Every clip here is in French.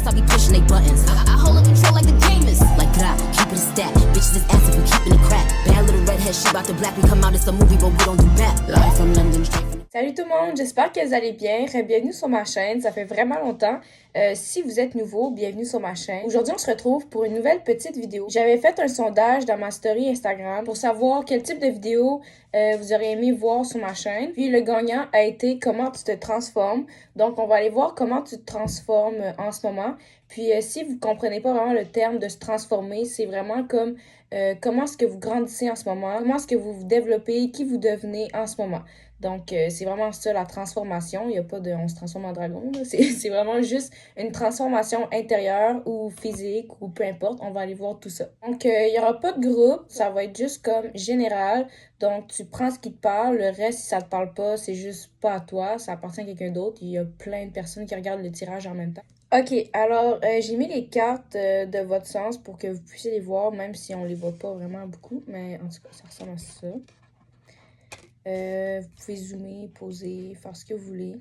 I be pushing they buttons. I hold up control like the gamers. Like that, keep it a stat. Bitches is ass if we keeping it crap. Bad little redhead, she about the black. We come out, it's a movie, but we don't do that. Live from London, straight from... Salut tout le monde, j'espère que vous allez bien. Bienvenue sur ma chaîne, ça fait vraiment longtemps. Si vous êtes nouveau, bienvenue sur ma chaîne. Aujourd'hui, on se retrouve pour une nouvelle petite vidéo. J'avais fait un sondage dans ma story Instagram pour savoir quel type de vidéo vous auriez aimé voir sur ma chaîne. Puis le gagnant a été comment tu te transformes. Donc, on va aller voir comment tu te transformes en ce moment. Puis si vous comprenez pas vraiment le terme de se transformer, c'est vraiment comme comment est-ce que vous grandissez en ce moment, comment est-ce que vous vous développez, qui vous devenez en ce moment. Donc, c'est vraiment ça, la transformation. Il n'y a pas de « on se transforme en dragon ». C'est vraiment juste une transformation intérieure ou physique ou peu importe. On va aller voir tout ça. Donc, il n'y aura pas de groupe. Ça va être juste comme général. Donc, tu prends ce qui te parle. Le reste, si ça te parle pas, c'est juste pas à toi. Ça appartient à quelqu'un d'autre. Il y a plein de personnes qui regardent le tirage en même temps. Ok, alors j'ai mis les cartes de votre sens pour que vous puissiez les voir, même si on les voit pas vraiment beaucoup. Mais en tout cas, ça ressemble à ça. Vous pouvez zoomer, poser, faire ce que vous voulez,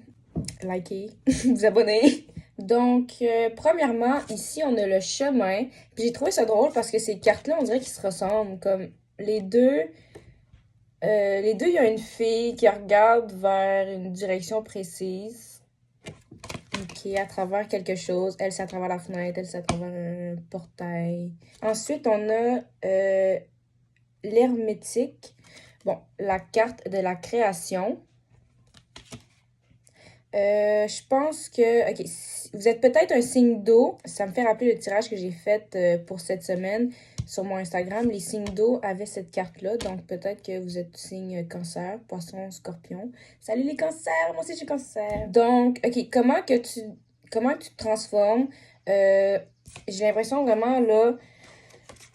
liker, vous abonner. Donc, premièrement, ici, on a le chemin. Puis j'ai trouvé ça drôle parce que ces cartes-là, on dirait qu'ils se ressemblent. Comme les deux, il y a une fille qui regarde vers une direction précise. Ok, à travers quelque chose. Elle, c'est à travers la fenêtre. Elle, c'est à travers un portail. Ensuite, on a l'hermétique. Bon, la carte de la création. Je pense que... Ok, vous êtes peut-être un signe d'eau. Ça me fait rappeler le tirage que j'ai fait pour cette semaine sur mon Instagram. Les signes d'eau avaient cette carte-là. Donc, peut-être que vous êtes signe cancer, poisson, scorpion. Salut les cancers! Moi aussi, je suis cancer. Donc, ok, comment tu te transformes? J'ai l'impression vraiment, là,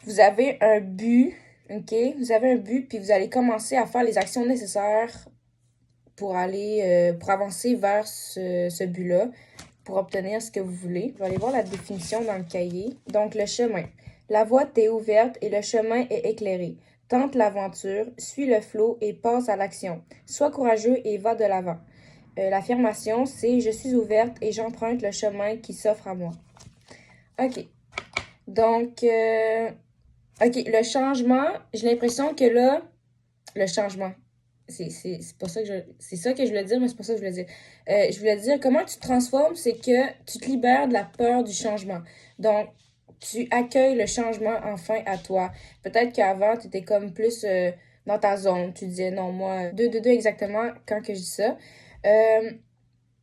vous avez un but... OK? Vous avez un but, puis vous allez commencer à faire les actions nécessaires pour aller, pour avancer vers ce but-là, pour obtenir ce que vous voulez. Vous allez voir la définition dans le cahier. Donc, le chemin. La voie t'est ouverte et le chemin est éclairé. Tente l'aventure, suis le flot et passe à l'action. Sois courageux et va de l'avant. L'affirmation, c'est « Je suis ouverte et j'emprunte le chemin qui s'offre à moi ». OK. Donc... OK, le changement, j'ai l'impression que là, le changement, c'est pas ça que c'est ça que je voulais dire, mais c'est pas ça que je voulais dire. Je voulais dire, comment tu te transformes, c'est que tu te libères de la peur du changement. Donc, tu accueilles le changement enfin à toi. Peut-être qu'avant, tu étais comme plus dans ta zone. Tu disais, non, moi, 2 exactement, quand que je dis ça.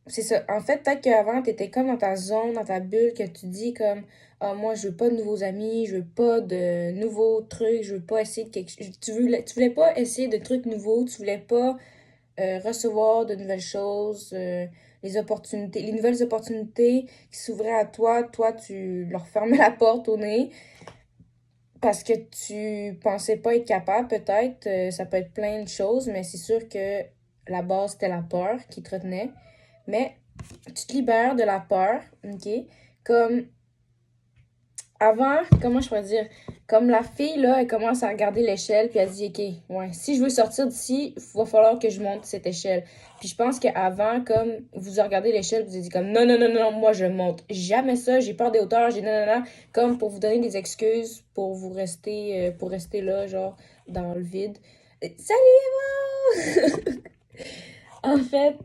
C'est ça. En fait, peut-être qu'avant, tu étais comme dans ta zone, dans ta bulle, que tu dis comme ah, moi, je veux pas de nouveaux amis, je veux pas de nouveaux trucs, je veux pas essayer de quelque chose. Tu voulais pas essayer de trucs nouveaux, tu voulais pas recevoir de nouvelles choses, les nouvelles opportunités qui s'ouvraient à toi, tu leur fermais la porte au nez parce que tu pensais pas être capable, peut-être. Ça peut être plein de choses, mais c'est sûr que la base, c'était la peur qui te retenait. Mais tu te libères de la peur, OK? Comme avant, comment je pourrais dire? Comme la fille, là, elle commence à regarder l'échelle, puis elle dit, OK, ouais, si je veux sortir d'ici, il va falloir que je monte cette échelle. Puis je pense qu'avant, comme vous regardez l'échelle, vous avez dit comme, non, non, non, non, moi, je monte. Jamais ça, j'ai peur des hauteurs, j'ai non, non, non, comme pour vous donner des excuses pour rester là, genre, dans le vide. Salut, Eva! En fait,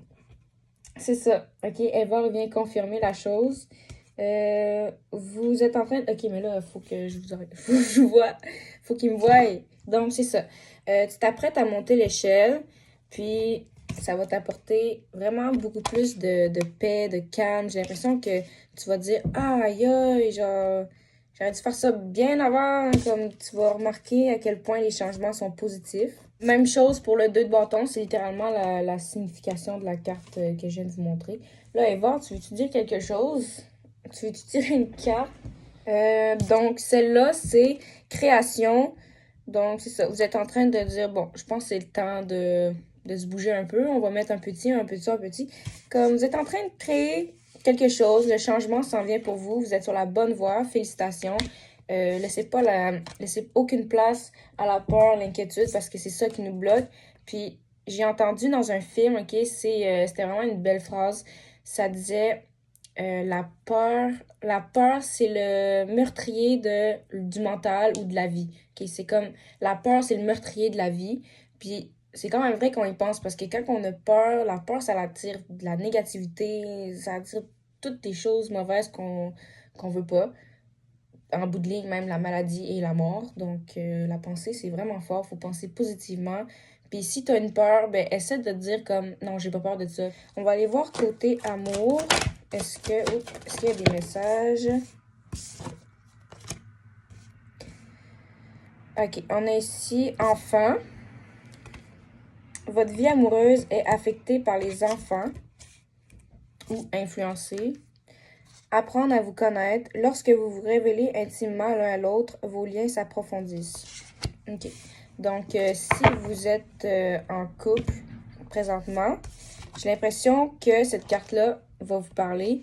c'est ça. OK, Eva vient confirmer la chose. Vous êtes en train de... OK, mais là, faut que je vous arrête. Faut que je vous vois. Faut qu'il me voie. Donc, c'est ça. Tu t'apprêtes à monter l'échelle, puis ça va t'apporter vraiment beaucoup plus de paix, de calme. J'ai l'impression que tu vas te dire « Aïe, aïe, genre, j'aurais dû faire ça bien avant. » Comme tu vas remarquer à quel point les changements sont positifs. Même chose pour le 2 de bâton, c'est littéralement la signification de la carte que je viens de vous montrer. Là, Eva, tu veux-tu dire quelque chose? Tu veux-tu tirer une carte? Donc, celle-là, c'est création. Donc, c'est ça. Vous êtes en train de dire, bon, je pense que c'est le temps de se bouger un peu. On va mettre un petit, un petit, un petit. Comme vous êtes en train de créer quelque chose, le changement s'en vient pour vous. Vous êtes sur la bonne voie. Félicitations. Laissez aucune place à la peur, l'inquiétude, parce que c'est ça qui nous bloque. Puis, j'ai entendu dans un film, OK, c'était vraiment une belle phrase. Ça disait... La peur, c'est le meurtrier du mental ou de la vie. Okay? C'est comme, la peur, c'est le meurtrier de la vie. Puis c'est quand même vrai qu'on y pense parce que quand on a peur, la peur, ça attire de la négativité, ça attire toutes les choses mauvaises qu'on veut pas. En bout de ligne, même la maladie et la mort. Donc, la pensée, c'est vraiment fort. Faut penser positivement. Puis si t'as une peur, ben essaie de te dire comme, non, j'ai pas peur de ça. On va aller voir côté amour. Est-ce qu'il y a des messages? Ok, on a ici enfant. Votre vie amoureuse est affectée par les enfants ou influencée. Apprendre à vous connaître. Lorsque vous vous révélez intimement l'un à l'autre, vos liens s'approfondissent. Ok. Donc, si vous êtes en couple présentement, j'ai l'impression que cette carte-là va vous parler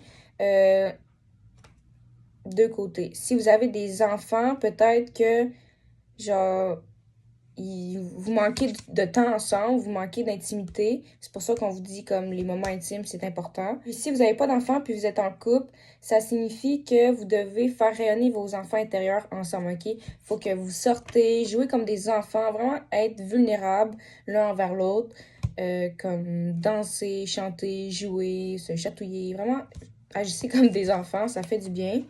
deux côtés. Si vous avez des enfants, peut-être que, genre, vous manquez de temps ensemble, vous manquez d'intimité. C'est pour ça qu'on vous dit comme les moments intimes, c'est important. Puis si vous n'avez pas d'enfants puis vous êtes en couple, ça signifie que vous devez faire rayonner vos enfants intérieurs ensemble, ok? Faut que vous sortez, jouer comme des enfants, vraiment être vulnérables l'un envers l'autre, comme danser, chanter, jouer, se chatouiller, vraiment agissez comme des enfants, ça fait du bien.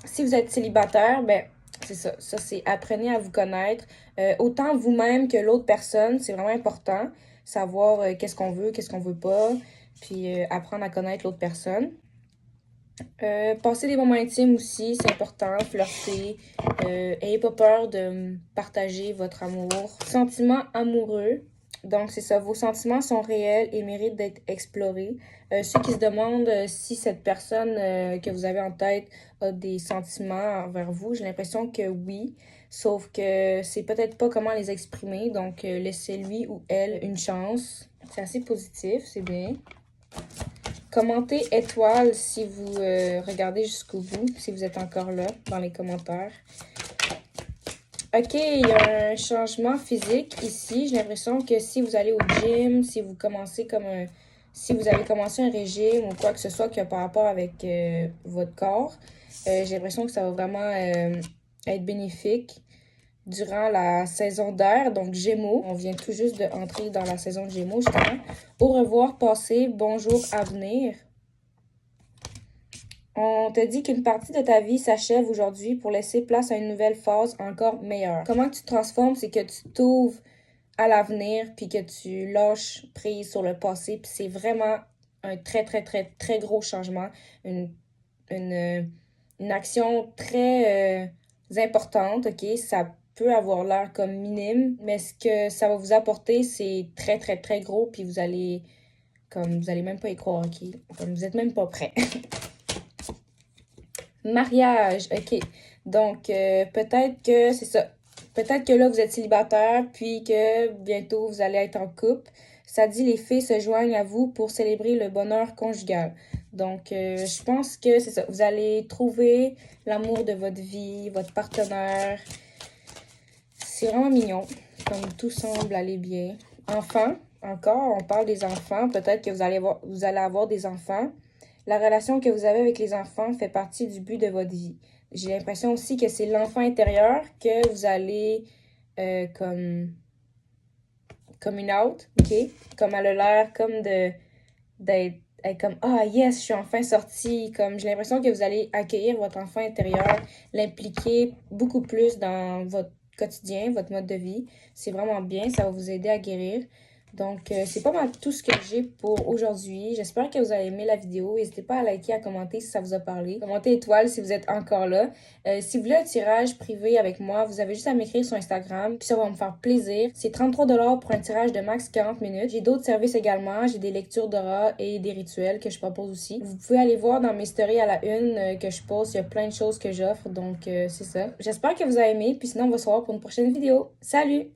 Si vous êtes célibataire, ben c'est ça. Ça, c'est apprenez à vous connaître. Autant vous-même que l'autre personne, c'est vraiment important. Savoir qu'est-ce qu'on veut pas. Puis apprendre à connaître l'autre personne. Passer des moments intimes aussi, c'est important. Flirter. Ayez pas peur de partager votre amour. Sentiments amoureux. Donc, c'est ça. Vos sentiments sont réels et méritent d'être explorés. Ceux qui se demandent si cette personne que vous avez en tête a des sentiments envers vous, j'ai l'impression que oui. Sauf que c'est peut-être pas comment les exprimer. Donc, laissez-lui ou elle une chance. C'est assez positif, c'est bien. Commentez étoile si vous regardez jusqu'au bout, si vous êtes encore là dans les commentaires. Ok, il y a un changement physique ici. J'ai l'impression que si vous allez au gym, si vous commencez si vous avez commencé un régime ou quoi que ce soit qui a par rapport avec votre corps, j'ai l'impression que ça va vraiment être bénéfique durant la saison d'air, donc Gémeaux. On vient tout juste d'entrer dans la saison de Gémeaux, justement. Au revoir, passé, bonjour, avenir. On te dit qu'une partie de ta vie s'achève aujourd'hui pour laisser place à une nouvelle phase encore meilleure. Comment tu te transformes, c'est que tu t'ouvres à l'avenir puis que tu lâches prise sur le passé. Puis c'est vraiment un très, très, très, très gros changement. Une action très importante, ok? Ça peut avoir l'air comme minime, mais ce que ça va vous apporter, c'est très, très, très gros. Puis vous allez même pas y croire, ok? Comme vous êtes même pas prêt. Mariage, ok. Donc, peut-être que c'est ça. Peut-être que là, vous êtes célibataire, puis que bientôt, vous allez être en couple. Ça dit les filles se joignent à vous pour célébrer le bonheur conjugal. Donc, je pense que c'est ça. Vous allez trouver l'amour de votre vie, votre partenaire. C'est vraiment mignon. Comme tout semble aller bien. Enfants, encore, on parle des enfants. Peut-être que vous allez avoir des enfants. La relation que vous avez avec les enfants fait partie du but de votre vie. J'ai l'impression aussi que c'est l'enfant intérieur que vous allez comme une out, ok? Comme elle a l'air comme d'être comme ah yes, je suis enfin sortie. Comme j'ai l'impression que vous allez accueillir votre enfant intérieur, l'impliquer beaucoup plus dans votre quotidien, votre mode de vie. C'est vraiment bien, ça va vous aider à guérir. Donc, c'est pas mal tout ce que j'ai pour aujourd'hui. J'espère que vous avez aimé la vidéo. N'hésitez pas à liker, à commenter si ça vous a parlé. Commentez étoile si vous êtes encore là. Si vous voulez un tirage privé avec moi, vous avez juste à m'écrire sur Instagram. Puis ça va me faire plaisir. C'est 33$ pour un tirage de max 40 minutes. J'ai d'autres services également. J'ai des lectures d'aura et des rituels que je propose aussi. Vous pouvez aller voir dans mes stories à la une que je poste. Il y a plein de choses que j'offre. Donc, c'est ça. J'espère que vous avez aimé. Puis sinon, on va se voir pour une prochaine vidéo. Salut!